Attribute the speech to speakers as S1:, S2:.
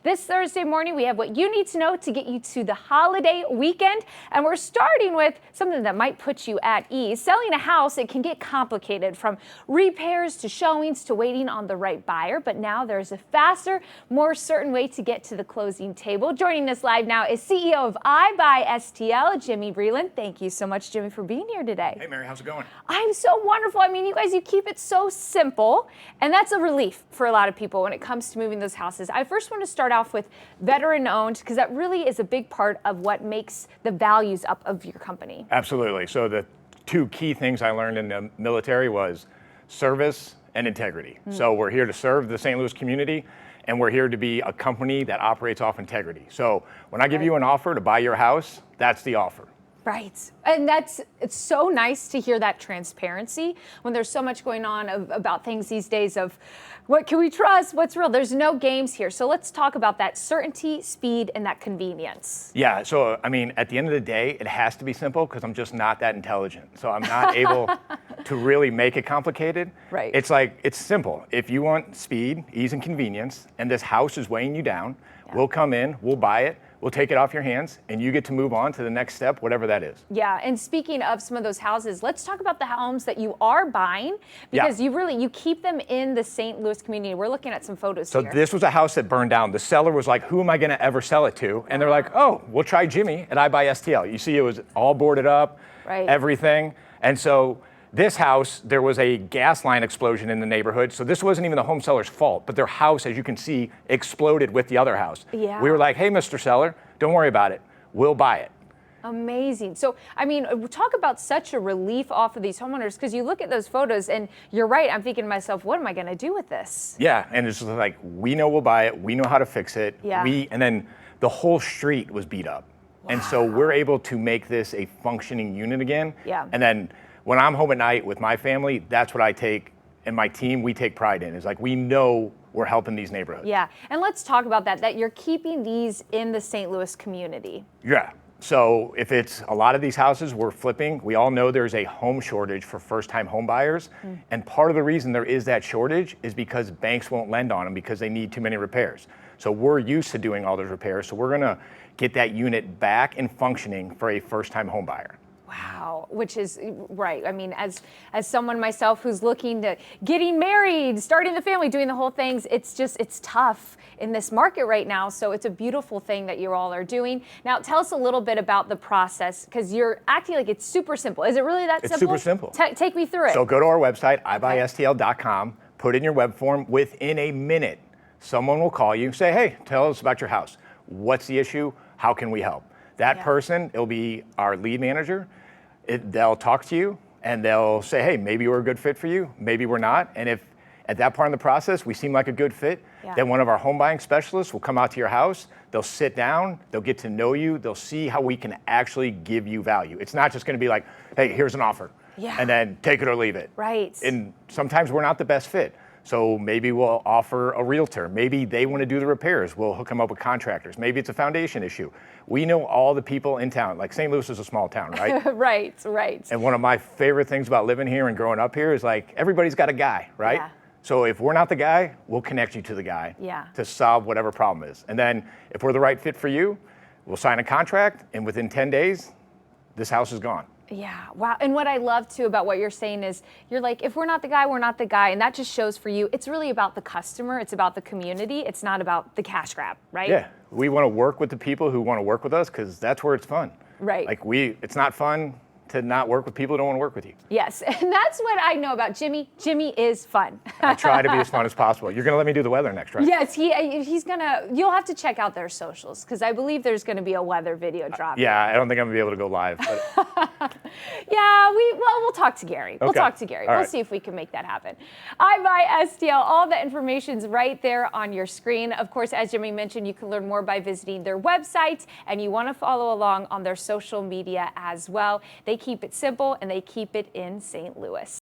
S1: This Thursday morning, we have what you need to know to get you to the holiday weekend. And we're starting with something that might put you at ease. Selling a house, it can get complicated, from repairs to showings to waiting on the right buyer. But now there's a faster, more certain way to get to the closing table. Joining us live now is CEO of I Buy STL, Jimmy Vreeland. Thank you so much, Jimmy, for being here today.
S2: Hey, Mary, how's it going?
S1: I'm so wonderful. I mean, you guys, you keep it so simple. And that's a relief for a lot of people when it comes to moving those houses. I first want to start off with veteran owned, because that really is a big part of what makes the values up of your company.
S2: Absolutely. So the two key things I learned in the military was service and integrity. So we're here to serve the St. Louis community, and we're here to be a company that operates off integrity. So when I give you an offer to buy your house, that's the offer.
S1: Right. And it's so nice to hear that transparency when there's so much going on about things these days of what can we trust, what's real. There's no games here. So let's talk about that certainty, speed, and that convenience.
S2: Yeah. So, I mean, at the end of the day, it has to be simple because I'm just not that intelligent. So I'm not able to really make it complicated.
S1: Right.
S2: It's like, it's simple. If you want speed, ease, and convenience, and this house is weighing you down, we'll come in, we'll buy it. We'll take it off your hands, and you get to move on to the next step, whatever that is.
S1: Yeah, and speaking of some of those houses, let's talk about the homes that you are buying, because you keep them in the St. Louis community. We're looking at some photos here.
S2: So this was a house that burned down. The seller was like, who am I gonna ever sell it to? And they're like, oh, we'll try Jimmy at I Buy STL. You see it was all boarded up, everything. And so this house, there was a gas line explosion in the neighborhood. So this wasn't even the home seller's fault, but their house, as you can see, exploded with the other house.
S1: Yeah.
S2: We were like, hey, Mr. Seller, don't worry about it. We'll buy it.
S1: Amazing. So, I mean, talk about such a relief off of these homeowners, because you look at those photos and you're right. I'm thinking to myself, what am I going to do with this?
S2: Yeah. And it's just like, we know we'll buy it. We know how to fix it.
S1: Yeah.
S2: And then the whole street was beat up. Wow. And so we're able to make this a functioning unit again.
S1: Yeah.
S2: And then when I'm home at night with my family, that's what I take, and my team, we take pride in. Is like, we know we're helping these neighborhoods.
S1: Yeah, and let's talk about that you're keeping these in the St. Louis community.
S2: Yeah, so if it's a lot of these houses we're flipping, we all know there's a home shortage for first-time home buyers. And part of the reason there is that shortage is because banks won't lend on them because they need too many repairs. So we're used to doing all those repairs, so we're gonna get that unit back and functioning for a first-time home buyer.
S1: Wow, which is right. I mean, as someone myself who's looking to getting married, starting the family, doing the whole things, it's tough in this market right now. So it's a beautiful thing that you all are doing. Now, tell us a little bit about the process, because you're acting like it's super simple. Is it really that simple?
S2: It's super simple.
S1: Take me through it.
S2: So go to our website, ibustl.com, put in your web form. Within a minute, someone will call you, say, hey, tell us about your house. What's the issue? How can we help? That person, it'll be our lead manager. They'll talk to you and they'll say, hey, maybe we're a good fit for you, maybe we're not. And if at that part of the process we seem like a good fit, then one of our home buying specialists will come out to your house, they'll sit down, they'll get to know you, they'll see how we can actually give you value. It's not just gonna be like, hey, here's an offer, and then take it or leave it.
S1: Right.
S2: And sometimes we're not the best fit. So maybe we'll offer a realtor. Maybe they want to do the repairs. We'll hook them up with contractors. Maybe it's a foundation issue. We know all the people in town. Like, St. Louis is a small town, right?
S1: Right.
S2: And one of my favorite things about living here and growing up here is, like, everybody's got a guy, right?
S1: Yeah.
S2: So if we're not the guy, we'll connect you to the guy to solve whatever problem is. And then if we're the right fit for you, we'll sign a contract, and within 10 days, this house is gone.
S1: Yeah, wow. And what I love too about what you're saying is you're like, if we're not the guy, we're not the guy. And that just shows for you, it's really about the customer. It's about the community. It's not about the cash grab, right?
S2: Yeah, we want to work with the people who want to work with us, because that's where it's fun.
S1: Right.
S2: Like, it's not fun to not work with people who don't want to work with you.
S1: Yes, and that's what I know about Jimmy. Jimmy is fun.
S2: I try to be as fun as possible. You're going to let me do the weather next, right?
S1: Yes, he's gonna. You'll have to check out their socials, because I believe there's going to be a weather video drop.
S2: Yeah, I don't think I'm going to be able to go live. But
S1: yeah, we'll talk to Gary. We'll talk to Gary. We'll see if we can make that happen. I Buy STL. All the information's right there on your screen. Of course, as Jimmy mentioned, you can learn more by visiting their website, and you want to follow along on their social media as well. They keep it simple, and they keep it in St. Louis.